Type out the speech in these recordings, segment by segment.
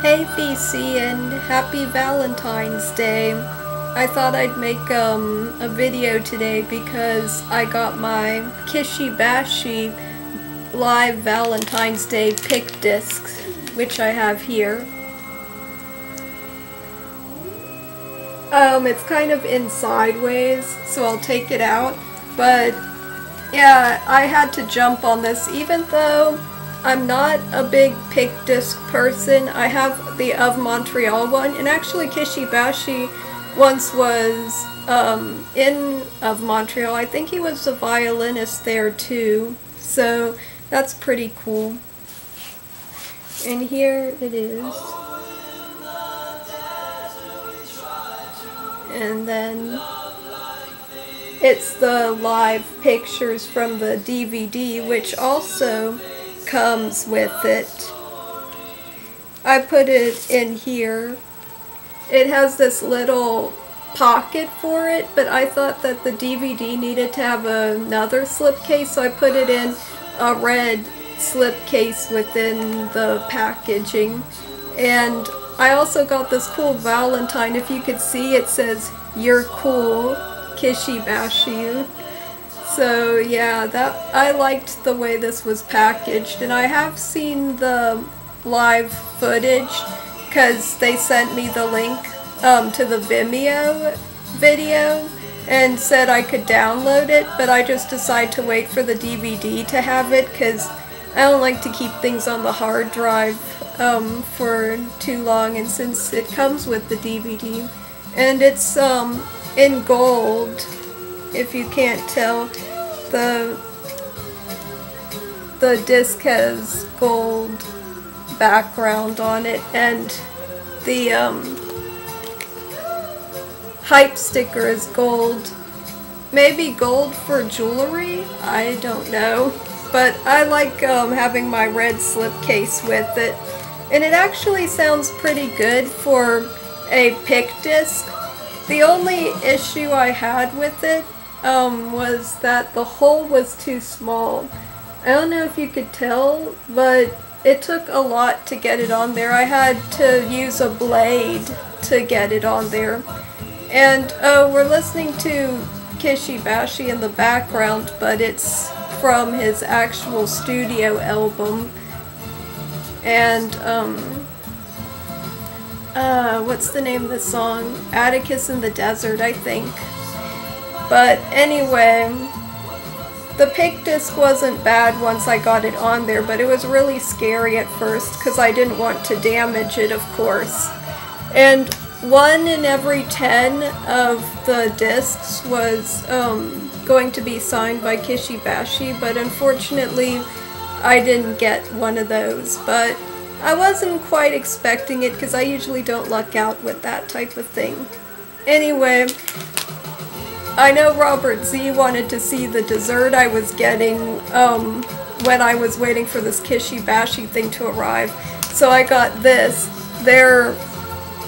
Hey VC, and happy Valentine's Day. I thought I'd make a video today because I got my Kishi Bashi live Valentine's Day pick discs, which I have here. It's kind of in sideways, so I'll take it out, but yeah, I had to jump on this even though I'm not a big pick disc person. I have the Of Montreal one, and actually Kishi Bashi once was in Of Montreal. I think he was a violinist there too, so that's pretty cool. And here it is. And then it's the live pictures from the DVD, which also comes with it. I put it in here. It has this little pocket for it, but I thought that the DVD needed to have another slipcase, so I put it in a red slipcase within the packaging. And I also got this cool Valentine. If you could see, it says, "You're cool, Kishi Bashi." So yeah, I liked the way this was packaged, and I have seen the live footage because they sent me the link to the Vimeo video and said I could download it, but I just decided to wait for the DVD to have it because I don't like to keep things on the hard drive for too long, and since it comes with the DVD, and it's in gold. If you can't tell, the disc has gold background on it, and the hype sticker is gold. Maybe gold for jewelry? I don't know. But I like having my red slipcase with it. And it actually sounds pretty good for a pick disc. The only issue I had with it was that the hole was too small. I don't know if you could tell, but it took a lot to get it on there. I had to use a blade to get it on there. And we're listening to Kishi Bashi in the background, but it's from his actual studio album. And what's the name of the song? Atticus in the Desert, I think. But anyway, the pick disc wasn't bad once I got it on there, but it was really scary at first because I didn't want to damage it, of course. And 1 in every 10 of the discs was going to be signed by Kishi Bashi, but unfortunately I didn't get one of those. But I wasn't quite expecting it because I usually don't luck out with that type of thing. Anyway, I know Robert Z wanted to see the dessert I was getting when I was waiting for this Kishi Bashi thing to arrive. So I got this. They're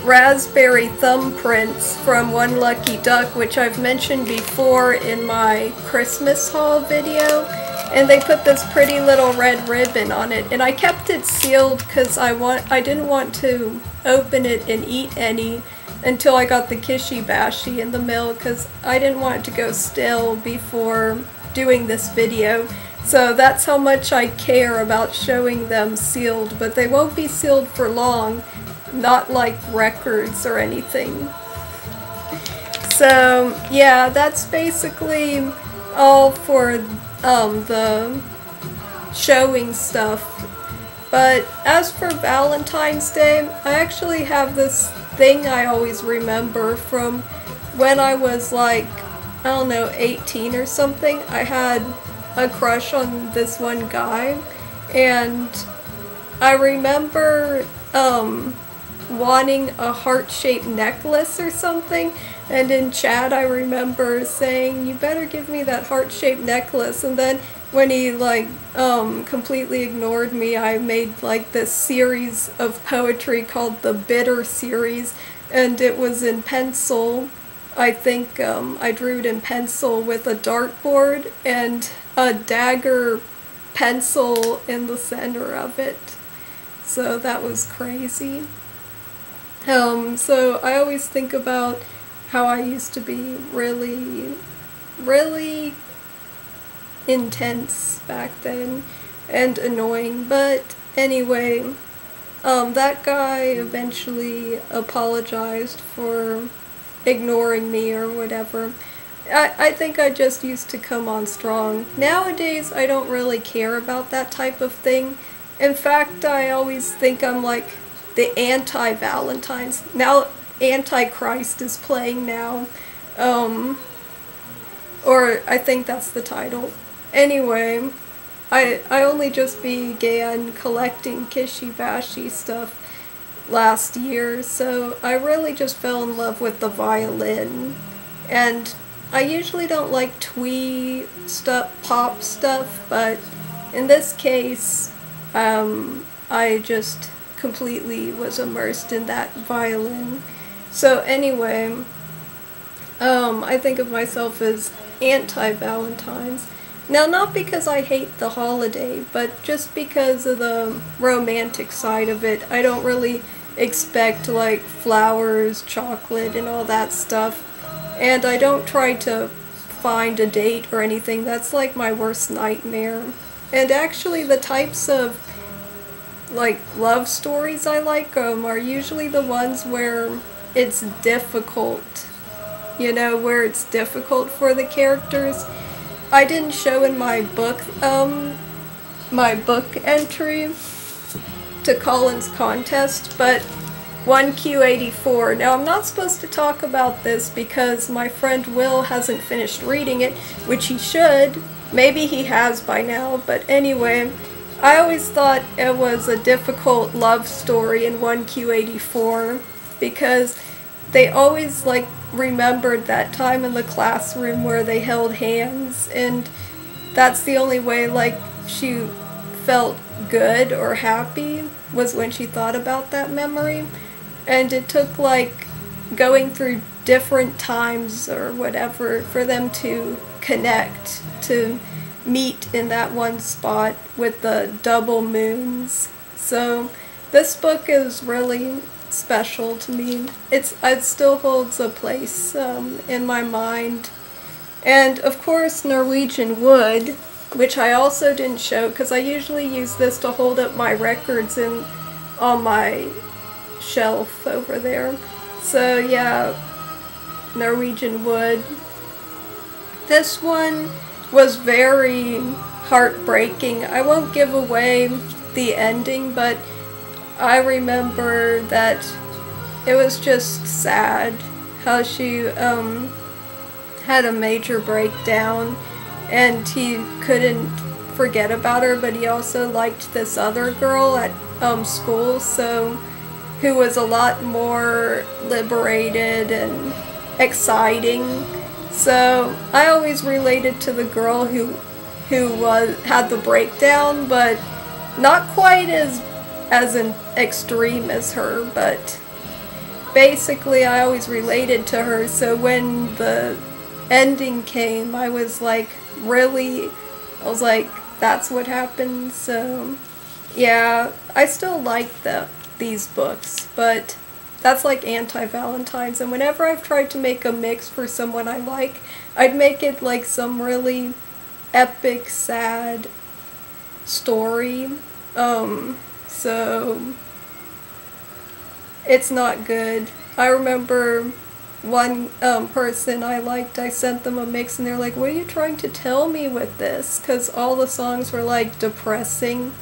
raspberry thumbprints from One Lucky Duck, which I've mentioned before in my Christmas haul video. And they put this pretty little red ribbon on it, and I kept it sealed because I didn't want to open it and eat any until I got the Kishi Bashi in the mail, because I didn't want it to go stale before doing this video. So that's how much I care about showing them sealed, but they won't be sealed for long, not like records or anything. So yeah, that's basically all for the showing stuff. But as for Valentine's Day, I actually have this thing I always remember from when I was like, I don't know, 18 or something. I had a crush on this one guy, and I remember wanting a heart-shaped necklace or something, and in chat I remember saying, "You better give me that heart-shaped necklace." And then when he like completely ignored me, I made like this series of poetry called the Bitter series, and it was in pencil. I think I drew it in pencil with a dartboard and a dagger pencil in the center of it. So that was crazy. So I always think about how I used to be really, really intense back then and annoying. But anyway, that guy eventually apologized for ignoring me or whatever. I think I just used to come on strong. Nowadays, I don't really care about that type of thing. In fact, I always think I'm like the anti-Valentines. Now, Antichrist is playing now. Or I think that's the title. Anyway, I only just began collecting Kishi-Bashi stuff last year, so I really just fell in love with the violin. And I usually don't like twee stuff, pop stuff, but in this case, I just completely was immersed in that violin. So anyway, I think of myself as anti-Valentine's. Now, not because I hate the holiday, but just because of the romantic side of it. I don't really expect, like, flowers, chocolate, and all that stuff. And I don't try to find a date or anything. That's, like, my worst nightmare. And actually, the types of, like, love stories I like are usually the ones where it's difficult. You know, where it's difficult for the characters. I didn't show in my book entry to Colin's contest, but 1Q84. Now, I'm not supposed to talk about this because my friend Will hasn't finished reading it, which he should. Maybe he has by now, but anyway, I always thought it was a difficult love story in 1Q84 because they always, like, remembered that time in the classroom where they held hands, and that's the only way, like, she felt good or happy was when she thought about that memory. And it took, like, going through different times or whatever for them to connect, to meet in that one spot with the double moons. So this book is really special to me. It still holds a place in my mind. And of course, Norwegian Wood, which I also didn't show because I usually use this to hold up my records on my shelf over there. So yeah, Norwegian Wood. This one was very heartbreaking. I won't give away the ending, but I remember that it was just sad how she had a major breakdown and he couldn't forget about her, but he also liked this other girl at school, so who was a lot more liberated and exciting. So I always related to the girl who had the breakdown, but not quite as an extreme as her, but basically I always related to her. So when the ending came, I was like, that's what happened. So yeah, I still like these books, but that's like anti-Valentine's. And whenever I've tried to make a mix for someone I like, I'd make it like some really epic, sad story. So it's not good. I remember one person I liked, I sent them a mix and they're like, what are you trying to tell me with this? Because all the songs were like depressing.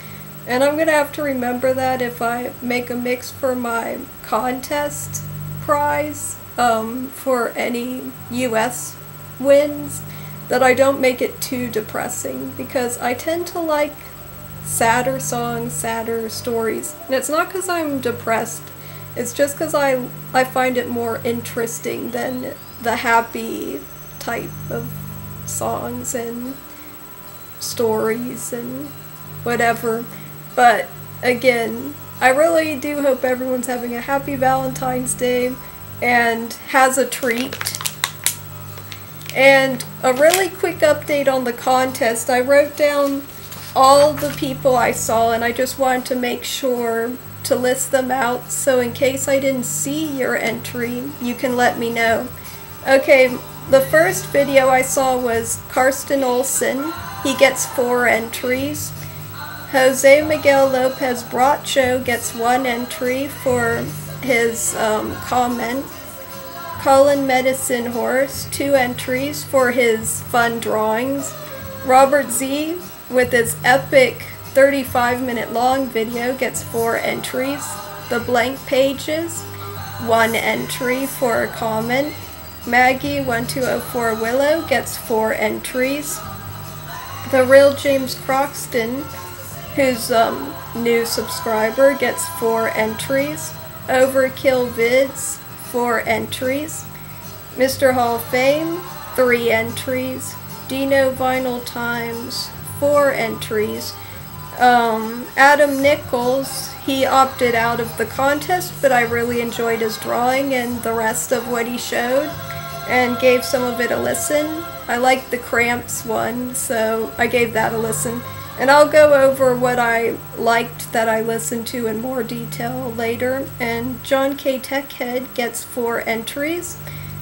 And I'm going to have to remember that if I make a mix for my contest prize for any US wins, that I don't make it too depressing, because I tend to like sadder songs, sadder stories. And it's not because I'm depressed, it's just because I find it more interesting than the happy type of songs and stories and whatever. But again, I really do hope everyone's having a happy Valentine's Day and has a treat. And a really quick update on the contest. I wrote down all the people I saw, and I just wanted to make sure to list them out, so in case I didn't see your entry, you can let me know. Okay, the first video I saw was Karsten Olsen. He gets 4 entries. Jose Miguel Lopez Bracho gets 1 entry for his comment. Colin Medicine Horse, 2 entries for his fun drawings. Robert Z, with his epic 35-minute long video, gets 4 entries. The Blank Pages, 1 entry for a comment. Maggie 1204 Willow gets 4 entries. The Real James Croxton, who's new subscriber, gets 4 entries. Overkill Vids, 4 entries. Mr. Hall of Fame, 3 entries. Dino Vinyl Times, 4 entries. Adam Nichols, he opted out of the contest, but I really enjoyed his drawing and the rest of what he showed, and gave some of it a listen. I liked the Cramps one, so I gave that a listen. And I'll go over what I liked that I listened to in more detail later. And John K. Techhead gets 4 entries.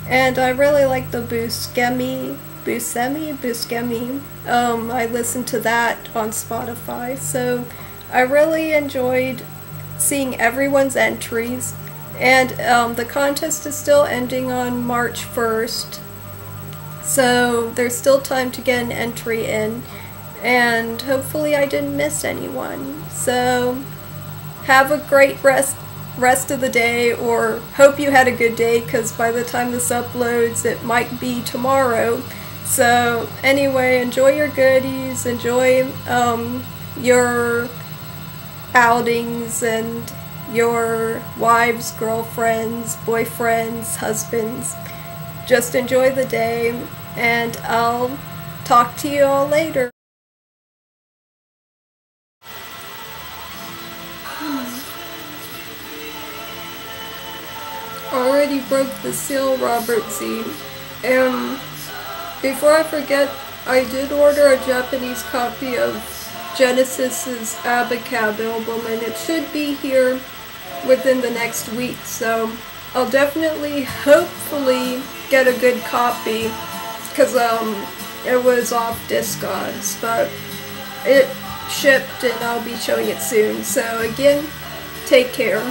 And I really like the Buscemi. I listened to that on Spotify. So I really enjoyed seeing everyone's entries. And the contest is still ending on March 1st. So there's still time to get an entry in. And hopefully I didn't miss anyone. So have a great rest of the day, or hope you had a good day, because by the time this uploads it might be tomorrow. So anyway, enjoy your goodies, enjoy your outings and your wives, girlfriends, boyfriends, husbands. Just enjoy the day, and I'll talk to you all later. Already broke the seal, Robert Z. And before I forget, I did order a Japanese copy of Genesis's Abacab album, and it should be here within the next week, so I'll definitely, hopefully, get a good copy, because it was off Discogs, but it shipped and I'll be showing it soon. So again, take care.